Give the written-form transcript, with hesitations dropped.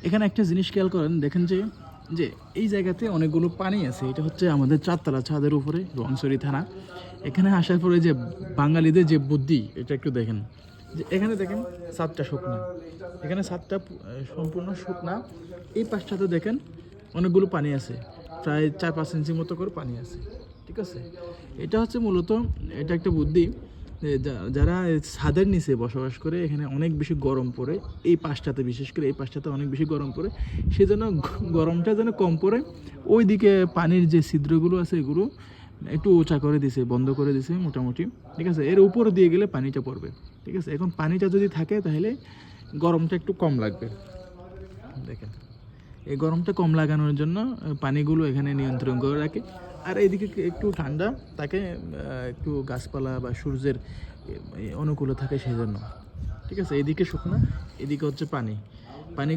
এখানে একটা জিনিস খেয়াল করেন, দেখেন যে যে এই জায়গাতে অনেকগুলো পানি আছে। এটা হচ্ছে আমাদের চারতলা ছাদের উপরে রোয়াংছড়ি থানা। এখানে আসার পরে যে বাঙালিদের যে বুদ্ধি, এটা একটু দেখেন। যে এখানে দেখেন ছাদটা শুকনা, এখানে ছাদটা সম্পূর্ণ শুকনা। এই পাশটাতে দেখেন অনেকগুলো পানি আছে, প্রায় 4-5 ইঞ্চি মতো করে পানি আছে। ঠিক আছে, এটা হচ্ছে মূলত, এটা একটা বুদ্ধি যে যারা ছাদের নিচে বসবাস করে, এখানে অনেক বেশি গরম পড়ে। এই পাশটাতে, বিশেষ করে এই পাশটাতে অনেক বেশি গরম পড়ে। সেজন্য গরমটা যেন কম পড়ে, ওইদিকে পানির যে ছিদ্রগুলো আছে এগুলো একটু উঁচা করে দিছে, বন্ধ করে দিছে মোটামুটি। ঠিক আছে, এর উপর দিয়ে গেলে পানিটা পড়বে। ঠিক আছে, এখন পানিটা যদি থাকে তাহলে গরমটা একটু কম লাগবে। দেখেন, এই গরমটা কম লাগানোর জন্য পানিগুলো এখানে নিয়ন্ত্রণ করে রাখে। আর এইদিকে একটু ঠান্ডা থাকে, একটু গাছপালা বা সূর্যের অনুকূলে থাকে সেই জন্য। ঠিক আছে, এইদিকে শুকনা, এদিকে হচ্ছে পানি। পানি